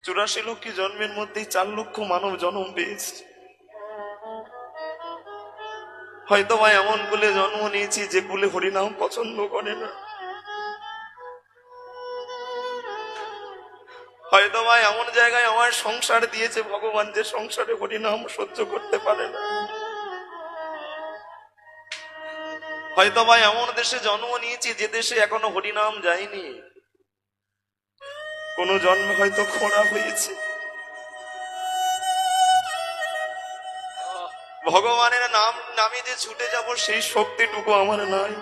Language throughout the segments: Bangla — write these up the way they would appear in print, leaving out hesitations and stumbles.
84 লক্ষ জন্মের মধ্যেই 4 লক্ষ মানব জন্ম পেয়েছে। হয়তো বা এমন কুলে জন্ম নিয়েছি যে কুলে হরিনাম পছন্দ করে না, হয়তো বা এমন জায়গায় আমার সংসার দিয়েছে ভগবান যে সংসারে হরিনাম সহ্য করতে পারে না, হয়তো বা এমন দেশে জন্ম নিয়েছি যে দেশে এখনো হরিনাম যায়নি, কোন জন্মে হয়তো খোঁড়া হয়েছে। ভগবানের নামে যে ছুটে যাব সেই শক্তিটুকু আমার নাই।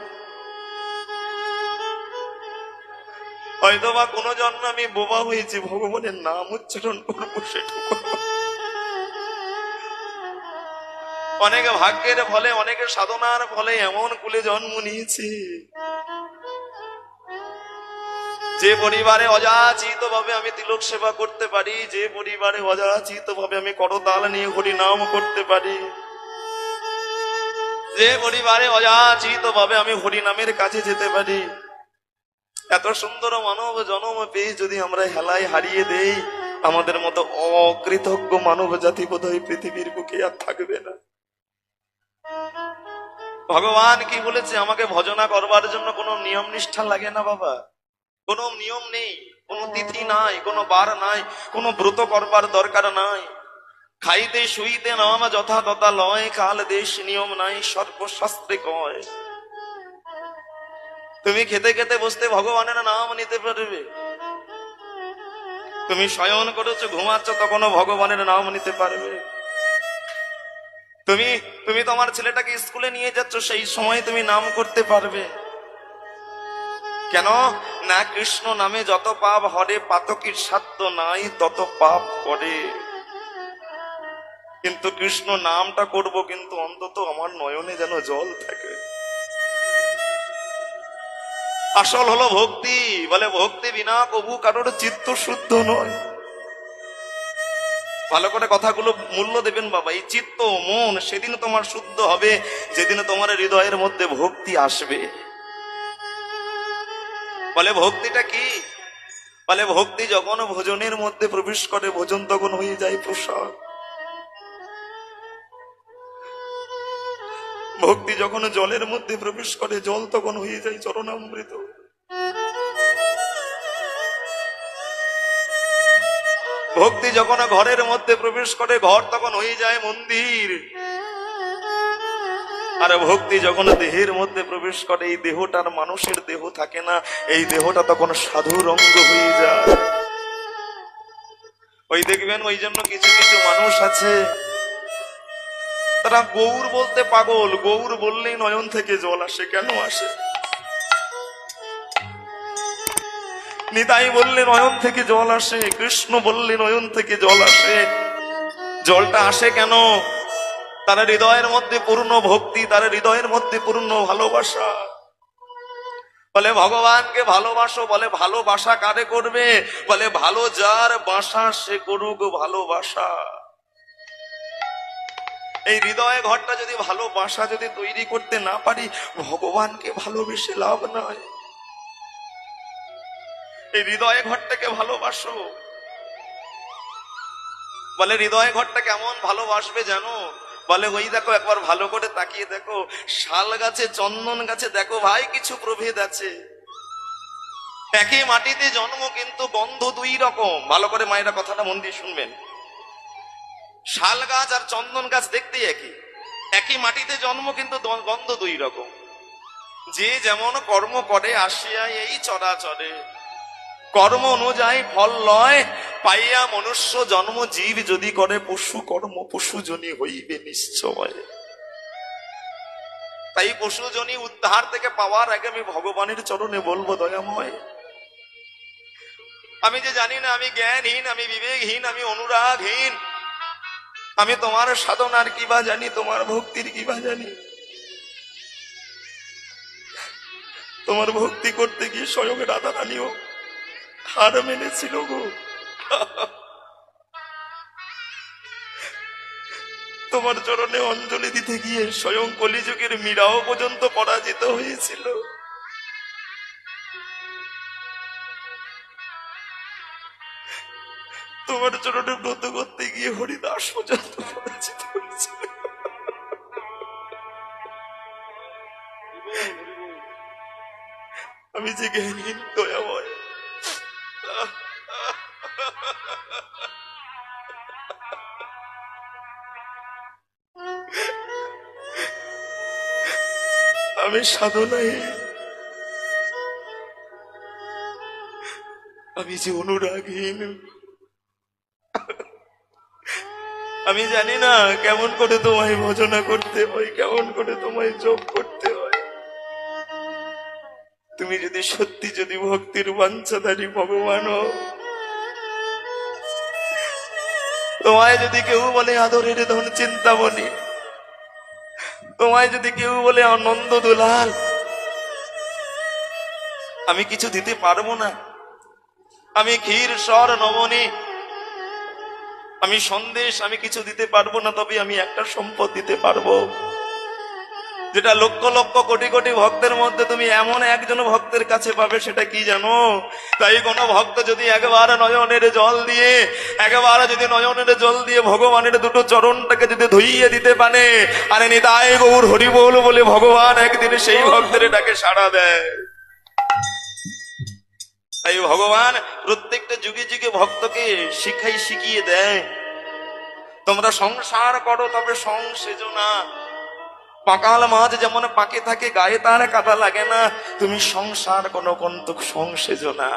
হয়তো বা কোনো জন্মে আমি বোবা হয়েছি, ভগবানের নাম উচ্চারণ করবো সেটুকু। অনেকে ভাগ্যের ফলে, অনেকে সাধনার ফলে এমন কুলে জন্ম নিয়েছি যে পরিবারে অযাচিত ভাবে আমি তিলক সেবা করতে পারি, যে পরিবারে অযাচিত ভাবে আমি করতাল নিয়ে হরিনাম করতে পারি, যে পরিবারে অযাচিত ভাবে আমি হরিনামের কাছে যেতে পারি। এত সুন্দর মানব জন্ম পেয়ে যদি আমরা হেলায় হারিয়ে দেই, আমাদের মতো অকৃতজ্ঞ মানব জাতি বোধহয় পৃথিবীর বুকে আর থাকবে না। ভগবান কি বলেছে, আমাকে ভজনা করবার জন্য কোনো নিয়ম নিষ্ঠা লাগে না বাবা, কোনো নিয়ম নেই, কোনো তিথি নাই, কোনো বার নাই, কোনো ব্রত করবার দরকার নাই। খাইতে শুইতে নাম যথা তথা লয়, কাল দেশ নিয়ম নাই সর্বশাস্ত্রে কয়। তুমি খেতে খেতে বসতে ভগবানের নাম নিতে পারবে, তুমি শয়ন করেছো ঘুমাচ্ছ তখনও ভগবানের নাম নিতে পারবে। তুমি তুমি তোমার ছেলেটাকে স্কুলে নিয়ে যাচ্ছ, সেই সময় তুমি নাম করতে পারবে। কেন না? কৃষ্ণ নামে যত পাপ হরে, পাতকীর সাধ্য নাই তত পাপ করে। কিন্তু কৃষ্ণ নামটা করব, কিন্তু অন্তত আমার নয়নে যেন জল থাকে। আসল হলো ভক্তি। বলে ভক্তি বিনা কবু কারোর চিত্ত শুদ্ধ নয়। ভালো করে কথাগুলো মূল্য দেবেন বাবা। এই চিত্ত মন সেদিন তোমার শুদ্ধ হবে যেদিন তোমার হৃদয়ের মধ্যে ভক্তি আসবে। বলে ভক্তিটা কি? বলে ভক্তি যখন ভোজনের মধ্যে প্রবেশ করে, ভোজন তখন হয়ে যায় প্রসাদ। ভক্তি যখন জলের মধ্যে প্রবেশ করে, জল তখন হয়ে যায় চরণামৃত। ভক্তি যখন ঘরের মধ্যে প্রবেশ করে, ঘর তখন হয়ে যায় মন্দির। আর ভক্তি যখন দেহের মধ্যে প্রবেশ করে, এই দেহটার মানুষের দেহ থাকে না, এই দেহটা তখন সাধুর অঙ্গ হয়ে যায়। ওই দেখবেন, ওই জন্য কিছু কিছু মানুষ আছে তারা গৌর বলতে পাগল। গৌর বললেই নয়ন থেকে জল আসে। কেন আসে? নিতাই বললে নয়ন থেকে জল আসে, কৃষ্ণ বললে নয়ন থেকে জল আসে। জলটা আসে কেন? তার হৃদয়ের মধ্যে পূর্ণ ভক্তি, তার হৃদয়ের মধ্যে পূর্ণ ভালোবাসা। বলে ভগবানকে ভালোবাসো। বলে ভালোবাসা কারে করবে? বলে ভালো যার বাসা সে করুক ভালোবাসা। এই হৃদয় ঘরটা যদি ভালোবাসা যদি তৈরি করতে না পারি, ভগবানকে ভালোবেসে লাভ নাই। এই হৃদয় ঘরটাকে ভালোবাসো। বলে হৃদয় ঘরটা কেমন ভালোবাসবে জানো? বলে ওই দেখো, একবার ভালো করে তাকিয়ে দেখো, শাল গাছে চন্দন গাছে দেখো ভাই কিছু প্রভেদ আছে। একই মাটিতে জন্ম কিন্তু গন্ধ দুই রকম। ভালো করে মায়েরা কথাটা মন দিয়ে শুনবেন। শাল গাছ আর চন্দন গাছ দেখতে একই, একই মাটিতে জন্ম কিন্তু গন্ধ দুই রকম। যে যেমন কর্ম করে আসিয়া এই চরাচরে, কর্ম অনুযায়ী ফল লয় পাইয়া মনুষ্য জন্ম। জীব যদি করে পশু কর্ম, পশুজনী হইবে নিশ্চয়। তাই পশুজনী উদ্ধার থেকে পাওয়ার আগে আমি ভগবানের চরণে বলবো, দয়াময় আমি যে জানি না, আমি জ্ঞানহীন, আমি বিবেকহীন, আমি অনুরাগহীন, আমি তোমার সাধনার কি বা জানি, তোমার ভক্তির কি বা জানি। তোমার ভক্তি করতে গিয়ে স্বয়ং রাধা রানীও হার মেনেছিল গো। তোমার চরণে অঞ্জলি দিতে গিয়ে স্বয়ং কলিযুগের মীরাও পর্যন্ত পরাজিত হয়েছিল। তোমার চরণে ব্রত করতে গিয়ে হরিদাস পর্যন্ত পরাজিত হয়েছে। আমি যে জ্ঞানহীন দয়াময়, আমি সাধনায়, আমি যে অনুরাগহীন, আমি জানি না কেমন করে তোমায় ভজনা করতে হয়, কেমন করে তোমায় জপ করতে হয়। তুমি যদি সত্যি যদি ভক্তির বাঞ্ছাধারী ভগবান হও, তোমায় যদি কেউ বলে আদরের ধন চিন্তামণি, তোমায় যদি কেউ বলে আনন্দ দুলাল, আমি কিছু দিতে পারবো না। আমি ক্ষীর সর নবনী, আমি সন্দেশ, আমি কিছু দিতে পারবো না, তবে আমি একটা সম্পদ দিতে পারবো, যেটা লক্ষ লক্ষ কোটি কোটি ভক্তের মধ্যে তুমি এমন একজন ভক্তের কাছে পাবে। সেটা কি জানো? তাই কোন ভক্ত যদি একবার নয়নের জল দিয়ে, একবার যদি নয়নের জল দিয়ে ভগবানের দুটো চরণটাকে যদি ধুইয়ে দিতে পারে, আরে নিতাই গৌর হরি বল বলে ভগবান একদিন সেই ভক্তের ডাকে সাড়া দেয়। তাই ভগবান প্রত্যেকটা যুগে যুগে ভক্তকে শিখিয়ে দেয়, তোমরা সংসার করো তবে সংসেজো না। পাকাল মাছ যেমন পাকে থাকে, গায়ে তার কাদা লাগে না, তুমি সংসার কোনো কন্তক সংসেজো না।